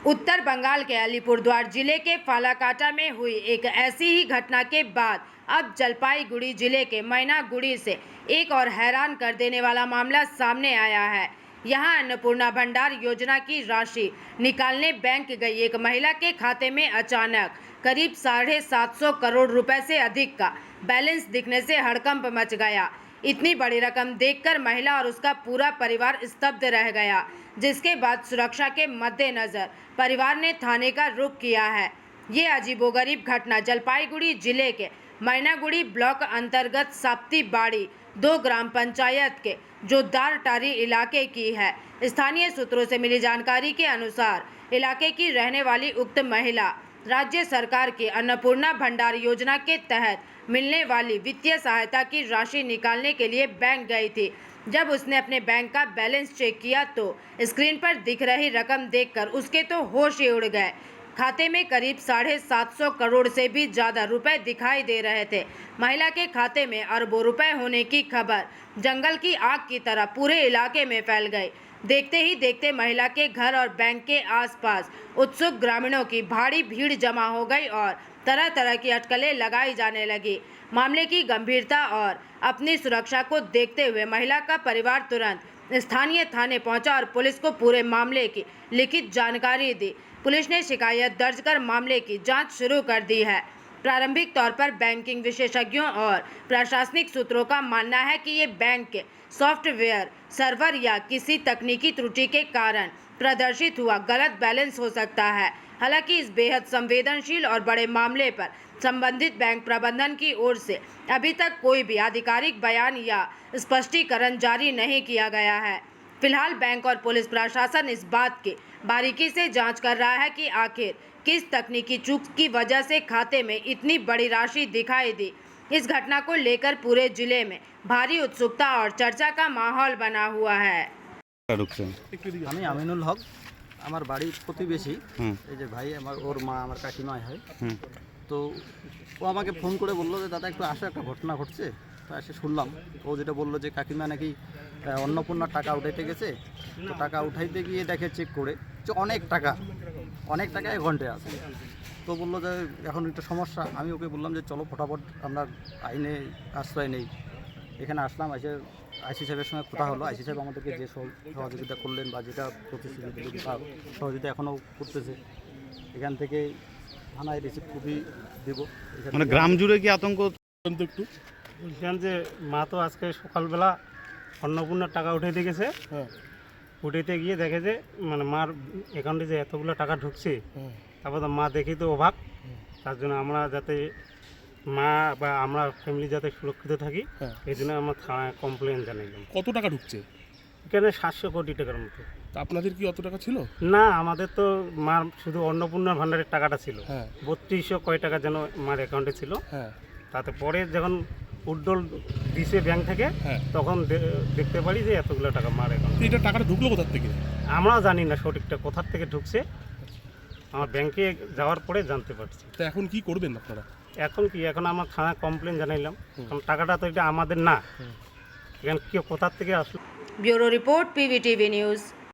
उत्तर बंगाल के अलीपुरद्वार जिले के फालाकाटा में हुई एक ऐसी ही घटना के बाद अब जलपाईगुड़ी जिले के मैनागुड़ी से एक और हैरान कर देने वाला मामला सामने आया है। यहां अन्नपूर्णा भंडार योजना की राशि निकालने बैंक गई एक महिला के खाते में अचानक करीब 750 करोड़ रुपए से अधिक का बैलेंस दिखने से हड़कंप मच गया। इतनी बड़ी रकम देखकर महिला और उसका पूरा परिवार स्तब्ध रह गया, जिसके बाद सुरक्षा के मद्देनजर परिवार ने थाने का रुख किया है। ये अजीबोगरीब घटना जलपाईगुड़ी जिले के मैनागुड़ी ब्लॉक अंतर्गत साप्तीबाड़ी 2 ग्राम पंचायत के जोद्दार टारी इलाके की है। स्थानीय सूत्रों से मिली जानकारी के अनुसार इलाके की रहने वाली उक्त महिला राज्य सरकार की अन्नपूर्णा भंडार योजना के तहत मिलने वाली वित्तीय सहायता की राशि निकालने के लिए बैंक गई थी। जब उसने अपने बैंक का बैलेंस चेक किया तो स्क्रीन पर दिख रही रकम देखकर उसके तो होश ही उड़ गए। खाते में करीब 750 करोड़ से भी ज़्यादा रुपए दिखाई दे रहे थे। महिला के खाते में अरबों रुपए होने की खबर जंगल की आग की तरह पूरे इलाके में फैल गई। देखते ही देखते महिला के घर और बैंक के आसपास उत्सुक ग्रामीणों की भारी भीड़ जमा हो गई और तरह तरह की अटकलें लगाई जाने लगी। मामले की गंभीरता और अपनी सुरक्षा को देखते हुए महिला का परिवार तुरंत स्थानीय थाने पहुंचा और पुलिस को पूरे मामले की लिखित जानकारी दी। पुलिस ने शिकायत दर्ज कर मामले की जांच शुरू कर दी है। प्रारंभिक तौर पर बैंकिंग विशेषज्ञों और प्रशासनिक सूत्रों का मानना है कि ये बैंक के सॉफ्टवेयर सर्वर या किसी तकनीकी त्रुटि के कारण प्रदर्शित हुआ गलत बैलेंस हो सकता है। हालांकि इस बेहद संवेदनशील और बड़े मामले पर संबंधित बैंक प्रबंधन की ओर से अभी तक कोई भी आधिकारिक बयान या स्पष्टीकरण जारी नहीं किया गया है। फिलहाल बैंक और पुलिस प्रशासन इस बात की बारीकी से जांच कर रहा है कि आखिर किस तकनीकी चूक की वजह से खाते में इतनी बड़ी राशि दिखाई दी। इस घटना को लेकर पूरे जिले में भारी उत्सुकता और चर्चा का माहौल बना हुआ है। আমি আমিনুল হক, আমার বাড়ির প্রতিবেশী, এই যে ভাই আমার, ওর মা আমার কাকিমা হয়। তো ও আমাকে ফোন করে বললো যে দাদা একটু আসো, একটা ঘটনা ঘটছে। তো এসে শুনলাম ও যেটা বললো যে কাকিমা নাকি অন্নপূর্ণার টাকা উঠাইতে গেছে। তো টাকা উঠাইতে গিয়ে দেখে চেক করে যে অনেক টাকা অ্যাকাউন্টে আছে। তো বললো যে এখন একটা সমস্যা। আমি ওকে বললাম যে চলো ফটাফট আমরা আইনে আশ্রয় নেই। এখানে আসলাম, এসে আইসি সাহেবের সঙ্গে কথা হলো। আইসি সাহেব আমাদেরকে যে সহযোগিতা করলেন বা যেটা প্রতিশ্রুতি দিলেন তার সহযোগিতা এখনও করতেছে। এখান থেকে থানায় রিসিপ্ট কপি দেবো। মানে গ্রাম জুড়ে কি আতঙ্ক? একটু বলছিলাম যে মা তো আজকে সকালবেলা অন্নপূর্ণার টাকা উঠাইতে গেছে। উঠাইতে গিয়ে দেখে যে মানে মার অ্যাকাউন্টে যে এতগুলো টাকা ঢুকছে, তারপর তো মা দেখি তো অবাক। তার জন্য আমরা যাতে মা বা আমরা ফ্যামিলি যাতে সুরক্ষিত থাকি, এই জন্য আমরা থানায় কমপ্লেন জানাইলাম। কত টাকা ঢুকছে এখানে? 700 কোটি টাকার মতো। তা আপনাদের কি অত টাকা ছিল? না, আমাদের তো মার শুধু অন্নপূর্ণা ভান্ডারের টাকাটা ছিল। 3200 কয় টাকা যেন মার অ্যাকাউন্টে ছিল। তাতে পরে যখন উড্ডল দিছে ব্যাংক থেকে, তখন দেখতে পারি যে এতগুলো টাকা মার অ্যাকাউন্টে। এটা টাকাটা ঢুকলো কোথা থেকে? আমরাও জানি না সঠিকটা কোথার থেকে ঢুকছে। আমার ব্যাংকে যাওয়ার পরে জানতে পারছি। তা এখন কি করবেন আপনারা? এখন আমার থানায় কমপ্লেন জানাইলাম, কারণ টাকাটা তো এটা আমাদের না। এখানে কেউ কোথার থেকে আসলো। Bureau report PVTV news.